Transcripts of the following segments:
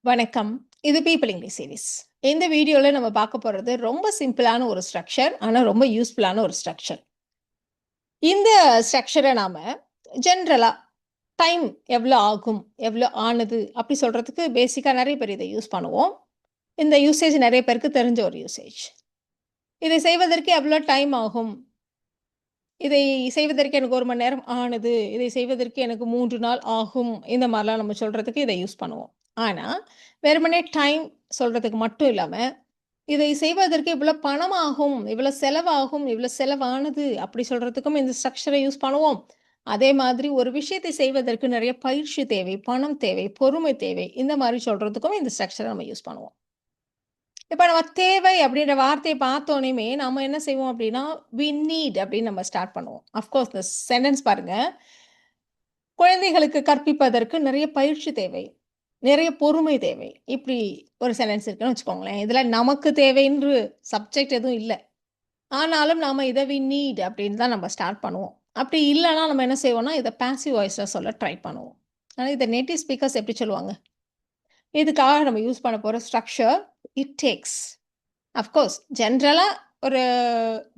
வணக்கம். இது people English series. இந்த வீடியோல நம்ம பார்க்க போறது ரொம்ப சிம்பிளான ஒரு ஸ்ட்ரக்சர். ஆனா ரொம்ப யூஸ்ஃபுல்லான ஒரு ஸ்ட்ரக்சர். இந்த ஸ்ட்ரக்சர நாம ஜெனரலா டைம் எவ்வளோ ஆகும், எவ்வளோ ஆனது அப்படி சொல்றதுக்கு பேசிக்கா நெறைய பேர் இத யூஸ் பண்ணுவோம். இந்த யூசேஜ் நெறைய பேருக்கு தெரிஞ்ச ஒரு யூசேஜ். இதை செய்வதற்கு எவ்வளோ டைம் ஆகும்? இதை செய்வதற்கு எனக்கு 1 மணி நேரம் ஆனது. இதை செய்வதற்கு எனக்கு 3 நாள் ஆகும். இந்த மாரிலாம் நம்ம சொல்றதுக்கு இத யூஸ் பண்ணுவோம். ஆனா, வெறுமனே டைம் சொல்றதுக்கு மட்டும் இல்லாம, இதை செய்வதற்கு இவ்வளோ பணம் ஆகும், இவ்வளோ செலவாகும், இவ்வளோ செலவானது அப்படி சொல்றதுக்கும் இந்த ஸ்ட்ரக்சர யூஸ் பண்ணுவோம். அதே மாதிரி ஒரு விஷயத்தை செய்வதற்கு நெறைய பயிற்சி தேவை, பணம் தேவை, பொறுமை தேவை. இந்த மாரி சொல்றதுக்கும் இந்த ஸ்ட்ரக்சர நம்ம யூஸ் பண்ணுவோம். இப்ப நம்ம தேவை அப்படின்ற வார்த்தைய பார்த்தோனயுமே, நாம என்ன செய்வோம் அப்படின்னா, "வி நீட்" அப்படின்னு நம்ம ஸ்டார்ட் பண்ணுவோம். அஃப்கோர்ஸ் இந்த சென்டென்ஸ் பாருங்க. குழந்தைகளுக்கு கற்பிப்பதற்கு நிறைய பயிற்சி தேவை. நிறைய பொறுமை தேவை. இப்படி ஒரு சென்டென்ஸ் இருக்குன்னு வச்சுக்கோங்களேன். இதுல நமக்கு தேவைன்று சப்ஜெக்ட் எதுவும் இல்ல. ஆனாலும் நாம இத "வி நீட்" அப்படின்னு தான் நம்ம ஸ்டார்ட் பண்ணுவோம். அப்படி இல்லன்னா நம்ம என்ன செய்வோம்னா, இத பாசிவ் வாய்ஸ்ல சொல்ல ட்ரை பண்ணுவோம். ஆனா இத நேட்டிவ் ஸ்பீக்கர்ஸ் எப்படி சொல்லுவாங்க? இதுக்காக நம்ம யூஸ் பண்ண போற ஸ்ட்ரக்சர் "இட் டேக்ஸ்". அஃப்கோர்ஸ் ஜென்ரலா ஒரு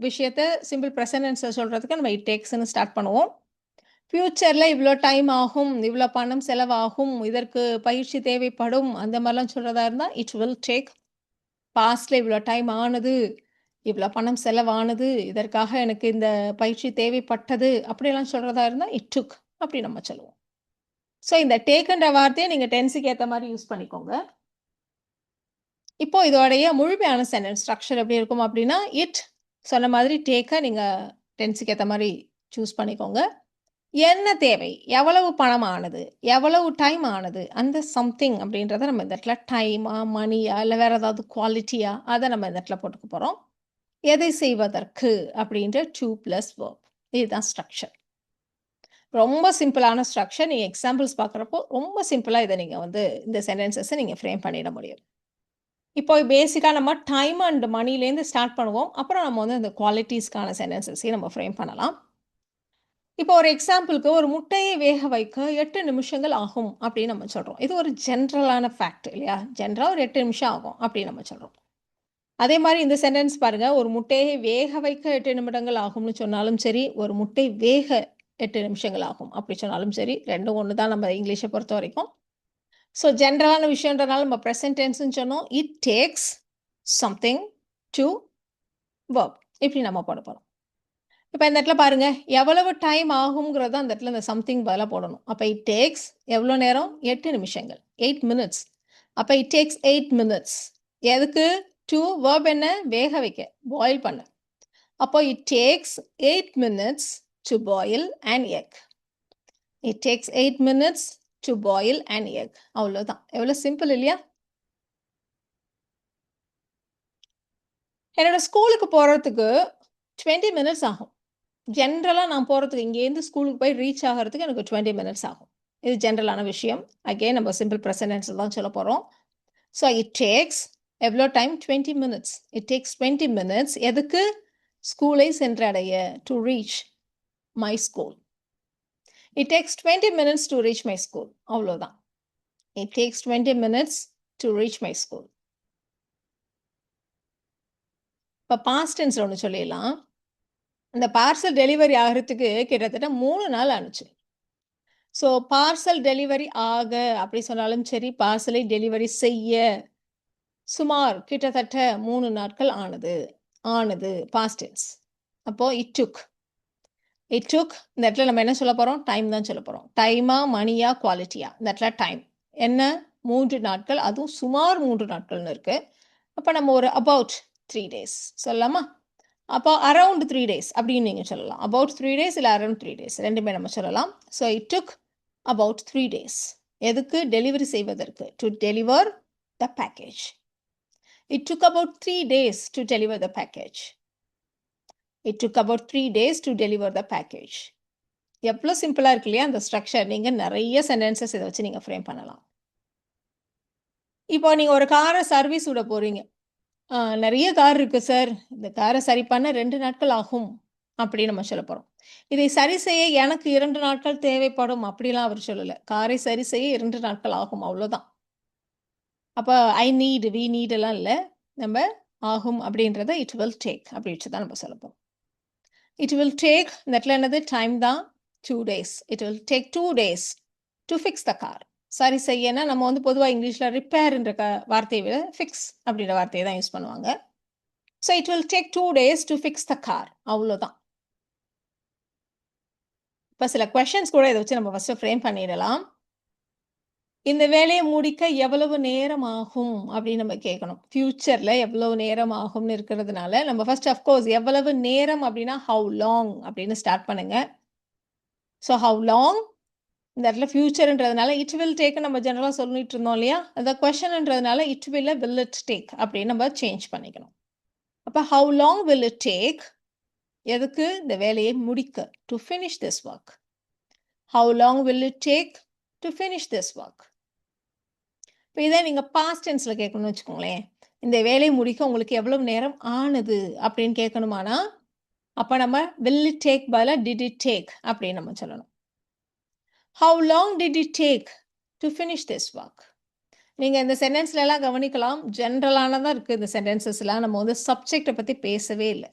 விஷயத்த சிம்பிள் பிரசன்ட் டென்ஸ்ல சொல்றதுக்கு நம்ம "இட் டேக்ஸ்ன்னு" ஸ்டார்ட் பண்ணுவோம். ஃபியூச்சர்ல இவ்ளோ டைம் ஆகும், இவ்ளோ பணம் செலவாகும், இதற்கு பயிற்சி தேவைப்படும், அந்த மாரிலாம் சொல்றதா இருந்தா, "இட் வில் டேக்". பாஸ்ட்ல இவ்ளோ டைம் ஆனது, இவ்ளோ பணம் செலவானது, இதற்காக எனக்கு இந்த பயிற்சி தேவைப்பட்டது, அப்படியெல்லாம் சொல்றதா இருந்தா, "இட் டுக்" அப்படி நம்ம சொல்லுவோம். ஸோ இந்த டேக்குன்ற வார்த்தைய நீங்க டென்ஸுக்கு ஏத்த மாரி யூஸ் பண்ணிக்கோங்க. இப்போ இதோடைய முழுமையான சென்டென்ஸ் ஸ்ட்ரக்சர் எப்படி இருக்கும் அப்படின்னா, இட் சொன்ன மாதிரி டேக்க நீங்க டென்ஸுக்கு ஏத்த மாரி சூஸ் பண்ணிக்கோங்க. என்ன தேவை? எவ்வளவு பணம் ஆனது? எவ்வளவு டைம் ஆனது? அந்த சம்திங் அப்படின்றத நம்ம இந்த இடத்துல டைமா, மணியா, இல்ல வேற ஏதாவது குவாலிட்டியா அத நம்ம இந்த இடத்துல போட்டுக்க போறோம். எதை செய்வதற்கு அப்படின்ற டூ பிளஸ் வெர்ப். இதுதான் ஸ்ட்ரக்சர். ரொம்ப சிம்பிளான ஸ்ட்ரக்சர். நீங்க எக்ஸாம்பிள்ஸ் பார்க்குறப்போ ரொம்ப சிம்பிளா இத நீங்க வந்து இந்த சென்டென்ஸஸ நீங்க ஃப்ரேம் பண்ணிட முடியும். இப்போ பேசிக்கா நம்ம டைம் அண்ட் மணிலேருந்து ஸ்டார்ட் பண்ணுவோம். அப்புறம் நம்ம வந்து இந்த குவாலிட்டீஸ்க்கான சென்டென்ஸஸையும் நம்ம ஃப்ரேம் பண்ணலாம். இப்போ ஒரு எக்ஸாம்பிள்க்கு ஒரு முட்டையை வேக வைக்க 8 நிமிஷங்கள் ஆகும் அப்படின்னு நம்ம சொல்றோம். இது ஒரு ஜென்ரலான ஃபேக்ட் இல்லையா? ஜென்ரலா ஒரு 8 நிமிஷம் ஆகும் அப்படின்னு நம்ம சொல்றோம். அதே மாரி இந்த சென்டென்ஸ் பாருங்க. ஒரு முட்டையை வேக வைக்க 8 நிமிடங்கள் ஆகும்னு சொன்னாலும் சரி, ஒரு முட்டை வேக 8 நிமிஷங்கள் ஆகும் அப்படி சொன்னாலும் சரி, 2ம் ஒண்ணு தான் நம்ம இங்கிலீஷ பொறுத்தவரைக்கும். ஸோ ஜென்ரலான விஷயம்ன்றனால நம்ம பிரசன்ட் டென்ஸ்ன்னு சொன்னோம். It takes something to work இப்படி நம்ம போட போறோம். இப்ப இந்த இடத்துல பாருங்க, எவ்வளவு டைம் ஆகும்ங்கிறத அந்த இடத்துல இந்த சம்திங் பதிலா போடணும். அப்ப இட் டேக்ஸ் எவ்வளோ நேரம்? 8 நிமிஷங்கள். 8 மினிட்ஸ். அப்ப இட் டேக்ஸ் 8 மினிட்ஸ். எதுக்கு? டூ வெர்ப் என்ன? வேக வைக்க, பாயில் பண்ண. அப்போ it takes 8 minutes to boil an egg. It takes 8 minutes to boil an egg. அவ்வளோதான். எவ்வளோ சிம்பிள் இல்லையா? என்னோட ஸ்கூலுக்கு போறதுக்கு 20 மினிட்ஸ் ஆகும். ஜென்ரலா நான் போறதுக்கு இங்கேருந்து ஸ்கூலுக்கு போய் ரீச் ஆகுறதுக்கு எனக்கு 20 மினிட்ஸ் ஆகும். இது ஜென்ரலான விஷயம். அகைன் நம்ம சிம்பிள் பிரசன்ட் டென்ஸ்ல தான் சொல்லப் போறோம். ஸோ இட் டேக்ஸ் எவ்வளோ time? 20 minutes. It takes 20 minutes எதுக்கு? ஸ்கூலை சென்றடைய. To reach my school. It takes 20 minutes to reach my school. அவ்வளோதான். It takes 20 minutes to reach my school. இப்ப பாஸ்ட் டென்ஸ்ல ஒண்ணு சொல்லிடலாம். இந்த பார்சல் டெலிவரி ஆகுறதுக்கு கிட்டத்தட்ட 3 நாள் ஆனுச்சு. ஸோ பார்சல் டெலிவரி ஆக அப்படி சொன்னாலும் சரி, பார்சலை டெலிவரி செய்ய சுமார் கிட்டத்தட்ட 3 நாட்கள் ஆனது. ஆனது பாஸ்ட் டென்ஸ். அப்போ இட் டுக். இட் டுக் இந்த இடத்துல நம்ம என்ன சொல்லப் போறோம்? டைம் தான் சொல்லப் போறோம். டைமா, மணியா, குவாலிட்டியா? இந்த இடத்துல டைம். என்ன? 3 நாட்கள். அதுவும் சுமார் 3 நாட்கள்னு இருக்கு. அப்ப நம்ம ஒரு அபவுட் 3 டேஸ் சொல்லலாமா? அப்போ அரவுண்ட் 3 டேஸ் அப்படின்னு நீங்க சொல்லலாம். அபவுட் 3 டேஸ் இல்ல அரவுண்ட் 3 டேஸ் 2மே நம்ம சொல்லலாம். So it took about 3 days. எதுக்கு? டெலிவரி செய்வதற்கு. To deliver the package. It took about 3 days to deliver the package. It took about 3 days to deliver the package. எவ்வளோ சிம்பிளா இருக்கு இல்லையா? அந்த ஸ்ட்ரக்சர். நீங்க நெறைய சென்டென்சஸ் இத வச்சு நீங்க ஃப்ரேம் பண்ணலாம். இப்போ நீங்க ஒரு கார சர்வீஸ் விட போறீங்க. நெறைய கார் இருக்கு சார். இந்த கார சரி பண்ண 2 நாட்கள் ஆகும். அப்படின்னு நம்ம சொல்லப் போறோம். இதை சரி செய்ய எனக்கு 2 நாட்கள் தேவைப்படும் அப்படிலாம் அவர் சொல்லல. காரை சரி செய்ய 2 நாட்கள் ஆகும் அவ்வளோதான். அப்போ ஐ நீட், வி நீட் எல்லாம் இல்லை. நம்ம ஆகும் அப்படின்றத இட் வில் டேக் அப்படி வச்சு தான் நம்ம சொல்ல போகிறோம். இட் வில் டேக் இந்த இடத்துல என்னது டைம் தான் 2 days. It will take 2 days to fix the car. சரி செய்யனா நம்ம வந்து பொதுவாக இங்கிலீஷில் ரிப்பேர்ன்ற வார்த்தையை விட ஃபிக்ஸ் அப்படின்ற வார்த்தையை தான் யூஸ் பண்ணுவாங்க. So it will take 2 days to fix the car. அவ்வளோதான். இப்போ சில கொஷின்ஸ் கூட இதை வச்சு நம்ம ஃபஸ்ட்டு ஃப்ரேம் பண்ணிடலாம். இந்த வேலையை முடிக்க எவ்வளவு நேரம் ஆகும் அப்படின்னு நம்ம கேட்கணும். ஃபியூச்சரில் எவ்வளவு நேரம் ஆகும்னு இருக்கிறதுனால நம்ம ஃபர்ஸ்ட் அஃப்கோர்ஸ் எவ்வளவு நேரம் அப்படின்னா ஹவு லாங் அப்படின்னு ஸ்டார்ட் பண்ணுங்க. ஸோ ஹவு லாங் இந்த இடத்துல ஃபியூச்சர்ன்றதுனால இட் வில் டேக் நம்ம ஜெனரலாக சொல்லிட்டு இருந்தோம் இல்லையா, அந்த கொஷன்ன்றதுனால இட் வில் இட் டேக் அப்படின்னு நம்ம சேஞ்ச் பண்ணிக்கணும். அப்போ how long will it take எதுக்கு இந்த வேலையை முடிக்க, to finish this work. How long will it take to finish this work. இப்போ இதே நீங்கள் பாஸ்ட் டென்ஸில் கேட்கணும்னு வச்சுக்கோங்களேன், இந்த வேலையை முடிக்க உங்களுக்கு எவ்வளவு நேரம் ஆனது அப்படின்னு கேட்கணுமானா அப்போ நம்ம வில் இட் டேக் பதிலாக டிட் இட் டேக் அப்படின்னு நம்ம சொல்லணும். How long did it take to finish this work. நீங்கள் இந்த சென்டென்ஸ்லாம் கவனிக்கலாம், ஜென்ரலானதாக இருக்குது இந்த சென்டென்சஸ்லாம். நம்ம வந்து சப்ஜெக்டை பற்றி பேசவே இல்லை.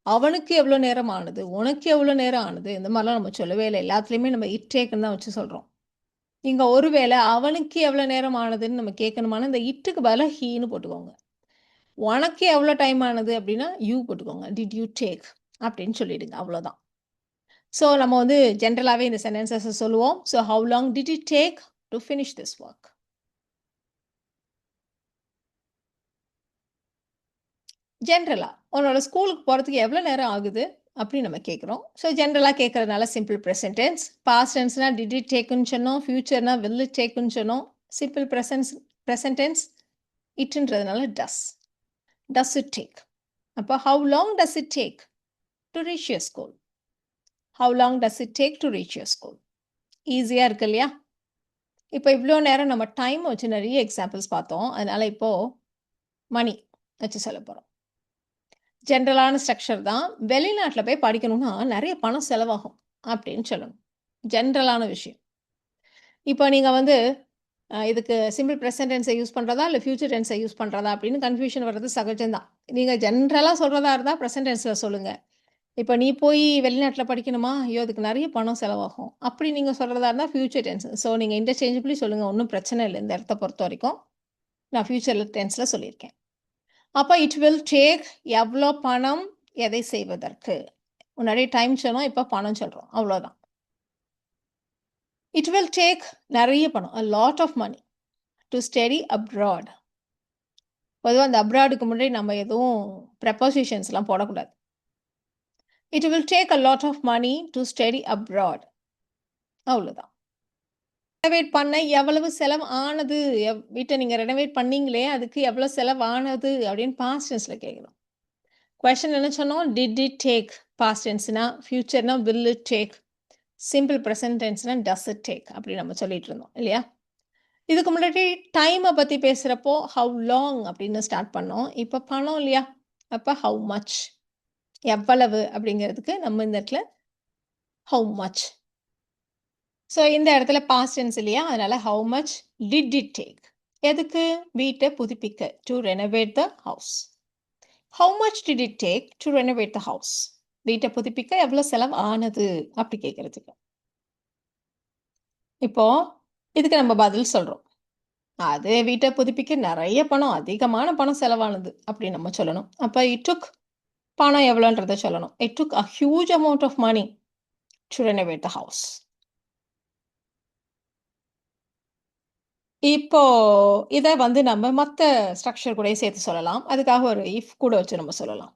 அவனுக்கு எவ்வளோ நேரம் ஆனது, உனக்கு எவ்வளோ நேரம் ஆனது, இந்த மாதிரிலாம் நம்ம சொல்லவே இல்லை. எல்லாத்துலேயுமே நம்ம இட் டேக்குன்னு தான் வச்சு சொல்கிறோம். இங்கே ஒருவேளை அவனுக்கு எவ்வளோ நேரம் ஆனதுன்னு நம்ம கேட்கணுமானா இந்த இட்டுக்கு பதிலாக ஹீன்னு போட்டுக்கோங்க. உனக்கு எவ்வளோ டைம் ஆனது அப்படின்னா யூ போட்டுக்கோங்க, டிட் யூ டேக் அப்படின்னு சொல்லிடுங்க. அவ்வளோதான். ஸோ நம்ம வந்து ஜென்ரலாகவே இந்த சென்டென்சஸை சொல்லுவோம். So how long did it take to finish this work. ஜென்ரலாக உன்னோட ஸ்கூலுக்கு போகிறதுக்கு எவ்வளோ நேரம் ஆகுது அப்படின்னு நம்ம கேட்குறோம். ஸோ ஜென்ரலாக கேட்குறதுனால சிம்பிள் ப்ரெசன்ட் டென்ஸ். பாஸ்ட் டென்ஸ்னா டிட் இட் டேக்குன்னு சொன்னோம், ஃபியூச்சர்னா வில் இட் டேக்குன்னு சொன்னோம். சிம்பிள் ப்ரெசன்ட் டென்ஸ் இட்டுன்றதுனால டஸ் இட் டேக். அப்போ how long does it take to reach your school. How long does it take to reach your school. ஈஸியாக இருக்கு இல்லையா? இப்போ இவ்வளோ நேரம் நம்ம டைம் வச்சு நிறைய எக்ஸாம்பிள்ஸ் பார்த்தோம். அதனால் இப்போது மணி வச்சு சொல்ல போகிறோம். ஜென்ரலான ஸ்ட்ரக்சர் தான். வெளிநாட்டில் போய் படிக்கணும்னா நிறைய பணம் செலவாகும் அப்படின்னு சொல்லணும். ஜென்ரலான விஷயம். இப்போ நீங்கள் வந்து இதுக்கு சிம்பிள் ப்ரெசன்ட் டென்ஸை யூஸ் பண்ணுறதா இல்லை ஃபியூச்சர் டென்ஸை யூஸ் பண்ணுறதா அப்படின்னு கன்ஃபியூஷன் வர்றது சகஜம்தான். நீங்கள் ஜென்ரலாக சொல்கிறதா இருந்தால் ப்ரெசன்ட் டென்ஸில் சொல்லுங்கள். இப்போ நீ போய் வெளிநாட்டில் படிக்கணுமா, ஐயோ அதுக்கு நிறைய பணம் செலவாகும் அப்படி நீங்கள் சொல்கிறதா இருந்தால் ஃபியூச்சர் டென்ஸ். ஸோ நீங்கள் இன்டர்சேஞ்சபிளி சொல்லுங்கள், ஒன்றும் பிரச்சனை இல்லை. இந்த இடத்த பொறுத்த வரைக்கும் நான் ஃபியூச்சர் டென்ஸில் சொல்லியிருக்கேன். அப்போ இட் வில் டேக் எவ்வளோ பணம் எதை செய்வதற்கு. முன்னாடி டைம் சொன்னோம், இப்போ பணம் சொல்கிறோம், அவ்வளோதான். இட் வில் டேக் நிறைய பணம், a lot of money to study abroad. பொதுவாக அந்த அப்ராடுக்கு முன்னாடி நம்ம எதுவும் ப்ரெப்போசிஷன்ஸ்லாம் போடக்கூடாது. It will take a lot of money to study abroad. அவ்வளோதான். ரெனோவேட் பண்ண எவ்வளவு செலவு ஆனது, வீட்டை நீங்கள் ரெனோவேட் பண்ணீங்களே அதுக்கு எவ்வளோ செலவு ஆனது அப்படின்னு பாஸ்ட் டென்ஸில் கேட்குறோம். கொஷன் என்ன சொன்னோம், டிட் இட் டேக் பாஸ்ட் டென்ஸ்னா, ஃபியூச்சர்னா will it take, simple present டென்ஸ்னா டஸ் இட் டேக் அப்படி நம்ம சொல்லிட்டு இருந்தோம் இல்லையா? இதுக்கு முன்னாடி டைமை பற்றி பேசுகிறப்போ ஹவு லாங் அப்படின்னு ஸ்டார்ட் பண்ணோம். இப்போ பணம் இல்லையா, அப்போ ஹவு மச் எவ்வளவு அப்படிங்கிறதுக்கு நம்ம இந்த இடத்துல ஹவு மச். ஸோ இந்த இடத்துல பாஸ்ட் டென்ஸ் இல்லையா, அதனால how much did it take. எதுக்கு, வீட்டை புதுப்பிக்க, to renovate the house. How much did it take to renovate the house. வீட்டை புதுப்பிக்க எவ்வளோ செலவு ஆனது அப்படி கேட்கறதுக்கு. இப்போ இதுக்கு நம்ம பதில் சொல்கிறோம், அது வீட்டை புதுப்பிக்க நிறைய பணம், அதிகமான பணம் செலவானது அப்படின்னு நம்ம சொல்லணும். அப்போ இட் டுக் பணம் எவ்வளோன்றதை சொல்லணும். It took a huge amount of money to renovate the house. இப்போ இதை வந்து நம்ம மற்ற ஸ்ட்ரக்சர் கூட சேர்த்து சொல்லலாம். அதுக்காக ஒரு இஃப் கூட வச்சு நம்ம சொல்லலாம்.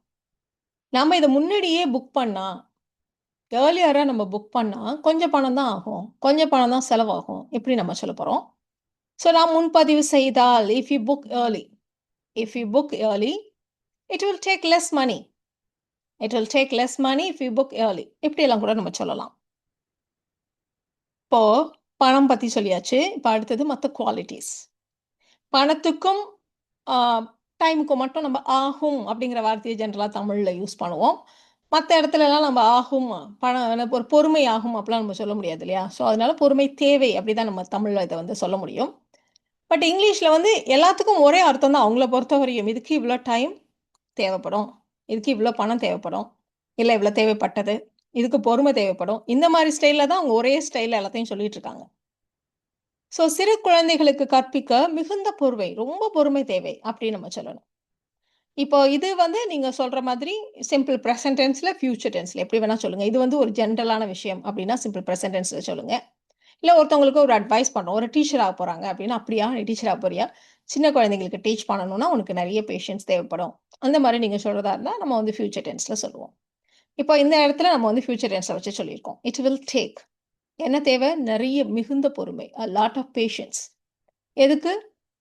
நம்ம இதை முன்னாடியே புக் பண்ணால், ஏர்லியராக நம்ம புக் பண்ணால் கொஞ்சம் பணம் தான் ஆகும், கொஞ்சம் பணம் தான் செலவாகும், இப்படி நம்ம சொல்ல போகிறோம். ஸோ நான் முன்பதிவு செய்தால், if you book early, if you book early it will take less money, it will take less money if you book early, இப்படியெல்லாம் கூட நம்ம சொல்லலாம். இப்போது பணம் பற்றி சொல்லியாச்சு. இப்போ அடுத்தது மற்ற குவாலிட்டிஸ். பணத்துக்கும் டைமுக்கும் மட்டும் நம்ம ஆகும் அப்படிங்கிற வார்த்தையை ஜென்ரலாக தமிழில் யூஸ் பண்ணுவோம். மற்ற இடத்துலலாம் நம்ம ஆகும், பணம் ஒரு பொறுமை ஆகும் அப்படிலாம் நம்ம சொல்ல முடியாது இல்லையா? ஸோ அதனால பொறுமை தேவை அப்படி தான் நம்ம தமிழில் இதை வந்து சொல்ல முடியும். பட் இங்கிலீஷில் வந்து எல்லாத்துக்கும் ஒரே அர்த்தம் தான் அவங்கள பொறுத்தவரையும். இதுக்கு இவ்வளோ டைம் தேவைப்படும், இதுக்கு இவ்வளோ பணம் தேவைப்படும், இல்லை இவ்வளோ தேவைப்பட்டது, இதுக்கு பொறுமை தேவைப்படும். இந்த மாதிரி ஸ்டைலில் தான் அவங்க ஒரே ஸ்டைலில் எல்லாத்தையும் சொல்லிட்டு இருக்காங்க. ஸோ சிறு குழந்தைகளுக்கு கற்பிக்க மிகுந்த பொறுமை, ரொம்ப பொறுமை தேவை அப்படின்னு நம்ம சொல்லணும். இப்போ இது வந்து நீங்க சொல்ற மாதிரி சிம்பிள் பிரசன்ட் டென்ஸ்ல, ஃபியூச்சர் டென்ஸ்ல எப்படி வேணா சொல்லுங்க. இது வந்து ஒரு ஜென்ரலான விஷயம் அப்படின்னா சிம்பிள் பிரசன்ட் டென்ஸ்ல சொல்லுங்க. இல்ல ஒருத்தவங்களுக்கு ஒரு அட்வைஸ் பண்றோம். ஒரு டீச்சர் ஆகப் போறாங்க அப்படின்னா, "அப்படியா நீ டீச்சர் ஆகப் போறியா? சின்ன குழந்தைங்களுக்கு டீச் பண்ணணும்னா உனக்கு நிறைய பேஷன்ஸ் தேவைப்படும்." அந்த மாதிரி நீங்க சொல்றதா இருந்தா நம்ம வந்து ஃபியூச்சர் டென்ஸ்ல சொல்லுவோம். இப்போ இந்த இடத்துல நம்ம வந்து ஃபியூச்சர் டென்ஸ்ல வச்சு சொல்லியிருக்கோம். It will take. என்ன தேவை? நிறைய மிகுந்த பொறுமை. a lot of patience. எதுக்கு?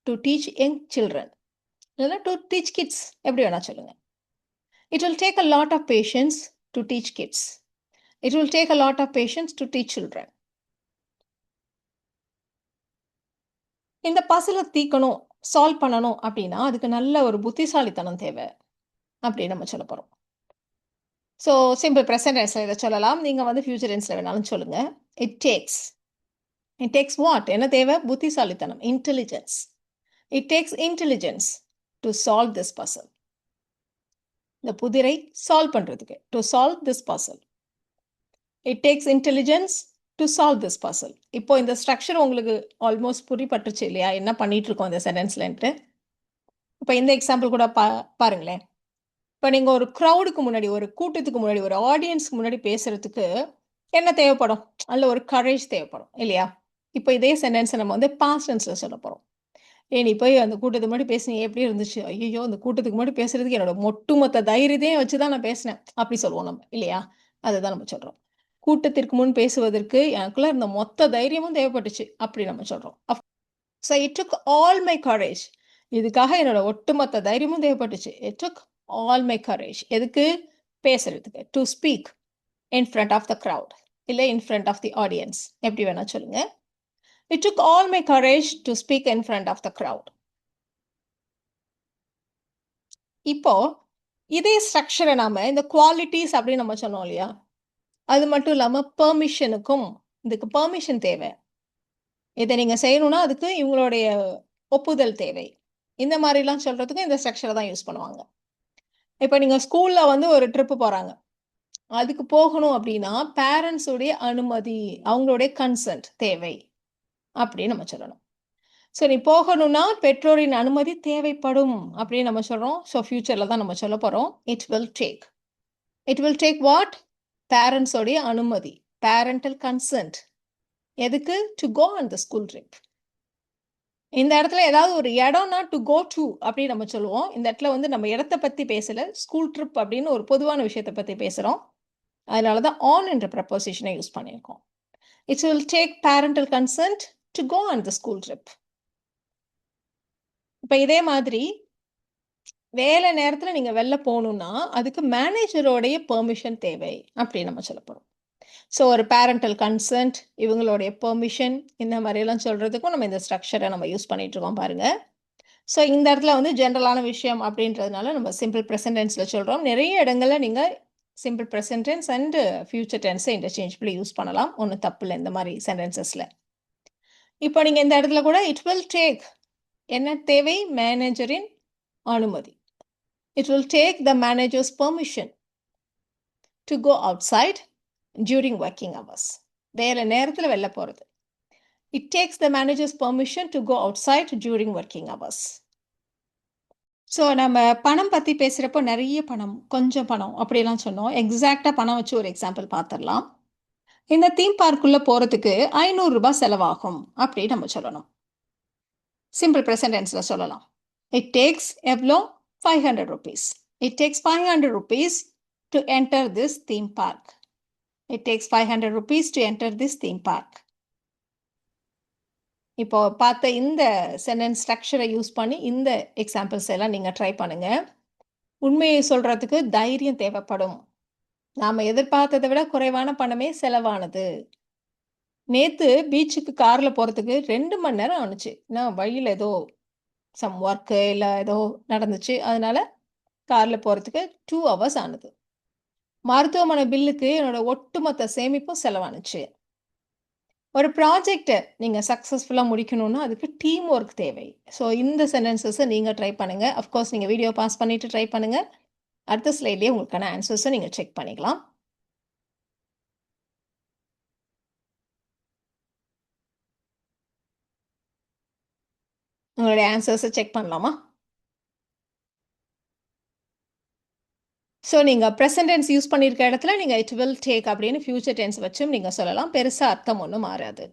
to teach young children. இல்லைன்னா to teach kids. எப்படி வேணா சொல்லுங்க. It will take a lot of patience to teach kids. It will take a lot of patience to teach children. இந்த பசிலை தீக்கணும், solve பண்ணணும் அப்படின்னா அதுக்கு நல்ல ஒரு புத்திசாலித்தனம் தேவை அப்படின்னு நம்ம சொல்ல போறோம். ஸோ சிம்பிள் ப்ரெசன்ட் டென்ஸ்ல இதை சொல்லலாம். நீங்க வந்து ஃபியூச்சர் டென்ஸ்ல வேணாலும் சொல்லுங்க. It takes. It takes what? என்ன தேவை? புத்திசாலித்தனம், intelligence. It takes intelligence to solve this puzzle. இந்த புதிரை சால்வ் பண்றதுக்கு, to solve this puzzle. It takes intelligence to solve this puzzle. இப்போ இந்த ஸ்ட்ரக்சர் உங்களுக்கு ஆல்மோஸ்ட் புரிப்பட்டுச்சு இல்லையா? என்ன பண்ணிட்டு இருக்கோம் இந்த சென்டென்ஸ்லன்ட்டு. இப்போ இந்த எக்ஸாம்பிள் கூட பாருங்களேன். இப்போ நீங்க ஒரு க்ரௌடுக்கு முன்னாடி, ஒரு கூட்டத்துக்கு முன்னாடி, ஒரு ஆடியன்ஸ்க்கு முன்னாடி பேசுறதுக்கு என்ன தேவைப்படும்? அதில் ஒரு கரேஜ் தேவைப்படும் இல்லையா? இப்போ இதே சென்டென்ஸை நம்ம வந்து பாஸ்ட் டென்ஸ்ல சொல்ல போறோம். நீ போய் அந்த கூட்டத்துக்கு முன்னாடி பேசுனீங்க, எப்படி இருந்துச்சு? ஐயையோ! அந்த கூட்டத்துக்கு முன்னாடி பேசுறதுக்கு என்னோட ஒட்டுமொத்த தைரியத்தையும் வச்சு தான் நான் பேசினேன். அப்படி சொல்லுவோம் நம்ம இல்லையா? அதுதான் நம்ம சொல்றோம். கூட்டத்திற்கு முன் பேசுவதற்கு எனக்குள்ள இருந்த மொத்த தைரியமும் தேவைப்பட்டுச்சு. அப்படி நம்ம சொல்றோம். So it took all my courage. இதுக்காக என்னோட ஒட்டுமொத்த தைரியமும் தேவைப்பட்டுச்சு. It took all my courage. எதுக்கு? பேசுறதுக்கு. To speak in front of the crowd. இல்லை in front of the audience. எப்படி வேணா சொல்லுங்க. It took all my courage to speak in front of the crowd. இப்போ இதே ஸ்ட்ரக்சரை நாம இந்த குவாலிட்டிஸ் அப்படின்னு நம்ம சொன்னோம் இல்லையா? அது மட்டும் இல்லாம பெர்மிஷனுக்கும் இதுக்கு பெர்மிஷன் தேவை. இதை நீங்க செய்யணும்னா அதுக்கு இவங்களுடைய ஒப்புதல் தேவை. இந்த மாதிரிலாம் சொல்றதுக்கும் இந்த ஸ்ட்ரக்சரை தான் யூஸ் பண்ணுவாங்க. இப்போ நீங்க ஸ்கூல்ல வந்து ஒரு ட்ரிப்பு போறாங்க. அதுக்கு போகணும் அப்படின்னா பேரண்ட்ஸ் உடைய அனுமதி, அவங்களுடைய கன்சென்ட் தேவை அப்படின்னு நம்ம சொல்லணும். ஸோ நீ போகணும்னா பெற்றோரின் அனுமதி தேவைப்படும் அப்படின்னு நம்ம சொல்றோம். ஸோ ஃபியூச்சர்ல தான் நம்ம சொல்ல போறோம். It will take. It will take what? பேரண்ட்ஸோடைய அனுமதி, பேரண்டல் கன்சென்ட். எதுக்கு? To go on the school trip. இந்த இடத்துல ஏதாவது ஒரு இடம்னா டு கோ டு அப்படின்னு நம்ம சொல்லுவோம். இந்த இடத்துல வந்து நம்ம இடத்தை பத்தி பேசல, ஸ்கூல் ட்ரிப் அப்படின்னு ஒரு பொதுவான விஷயத்தை பத்தி பேசுறோம். அதனால தான் ஆன் என்ற ப்ரப்போசிஷனை யூஸ் பண்ணியிருக்கோம். It will take parental consent to go on the school trip. இப்போ இதே மாதிரி வேலை நேரத்துல நீங்க வெளில போகணும்னா அதுக்கு மேனேஜரோடைய பெர்மிஷன் தேவை அப்படின்னு நம்ம சொல்ல போறோம். ஸோ ஒரு பேரண்டல் கன்சென்ட், இவங்களுடைய பெர்மிஷன், இந்த மாதிரி எல்லாம் சொல்றதுக்கும் நம்ம இந்த ஸ்ட்ரக்சரை நம்ம யூஸ் பண்ணிட்டு இருக்கோம் பாருங்க. ஸோ இந்த இடத்துல வந்து ஜென்ரலான விஷயம் அப்படின்றதுனால நம்ம சிம்பிள் ப்ரெசன்ட் டென்ஸ்ல சொல்றோம். நிறைய இடங்கள்ல நீங்க simple present tense and future டென்ஸை இன்டர்சேஞ்சபிளி யூஸ் பண்ணலாம். ஒன்றும் தப்பு இல்லை இந்த மாதிரி சென்டென்சஸ்ல. இப்போ நீங்க இந்த இடத்துல கூட இட் வில் டேக் என்ன தேவை? மேனேஜரின் அனுமதி. It will take the manager's permission to go outside during working hours. வேலை நேரத்தில் வெளில போகிறது. It takes the manager's permission to go outside during working hours. So நம்ம பணம் பற்றி பேசுகிறப்போ நிறைய பணம், கொஞ்சம் பணம் அப்படிலாம் சொன்னோம். எக்ஸாக்டாக பணம் வச்சு ஒரு எக்ஸாம்பிள் பார்த்துடலாம். இந்த தீம் பார்க்குள்ளே போகிறதுக்கு 500 ரூபாய் செலவாகும் அப்படின்னு நம்ம சொல்லணும். சிம்பிள் ப்ரெசன்ட் டென்ஸில் சொல்லலாம். It takes எவ்வளோ? 500 rupees. It takes 500 rupees to enter this theme park. It takes 500 rupees to enter this theme park. இப்போ பார்த்த இந்த சென்டென்ஸ் ஸ்ட்ரக்சரை யூஸ் பண்ணி இந்த எக்ஸாம்பிள்ஸ் எல்லாம் நீங்கள் ட்ரை பண்ணுங்க. உண்மையை சொல்றதுக்கு தைரியம் தேவைப்படும். நாம் எதிர்பார்த்ததை விட குறைவான பணமே செலவானது. நேற்று பீச்சுக்கு காரில் போகிறதுக்கு 2 மணி நேரம் ஆணுச்சு. நான் வழியில் ஏதோ சம் ஒர்க்கு இல்லை ஏதோ நடந்துச்சு, அதனால காரில் போகிறதுக்கு 2 hours ஆனது. மருத்துவமனை பில்லுக்கு என்னோட ஒட்டுமொத்த சேமிப்பும் செலவானுச்சு. ஒரு ப்ராஜெக்ட் நீங்க சக்சஸ்ஃபுல்லா முடிக்கணும்னா, அதுக்கு டீம் ஒர்க் தேவை. ஸோ இந்த சென்டென்சஸ நீங்க ட்ரை பண்ணுங்க. ஆஃப் கோர்ஸ் நீங்க வீடியோ பாஸ் பண்ணிட்டு ட்ரை பண்ணுங்க. அடுத்த ஸ்லைட்லயே உங்களுக்கான ஆன்சர்ஸ நீங்க செக் பண்ணிக்கலாம். உங்களுடைய ஆன்சர்ஸ செக் பண்ணலாமா? ஸோ நீங்க பிரசன்ட் டென்ஸ் யூஸ் பண்ணியிருக்க இடத்துல நீங்க இட் வில் டேக் அப்படின்னு ஃபியூச்சர் டென்ஸ் வச்சும் நீங்க சொல்லலாம். பெருசா அர்த்தம் ஒண்ணும் மாறாது.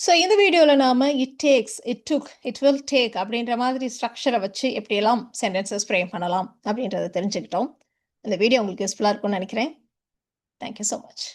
ஸோ இந்த வீடியோல நாம it takes, it took, it will take அப்படின்ற மாதிரி ஸ்ட்ரக்சர வச்சு எப்படியெல்லாம் சென்டென்சஸ் ஃப்ரேம் பண்ணலாம் அப்படின்றத தெரிஞ்சுக்கிட்டோம். இந்த வீடியோ உங்களுக்கு யூஸ்ஃபுல்லா இருக்கும்னு நினைக்கிறேன். Thank you so much.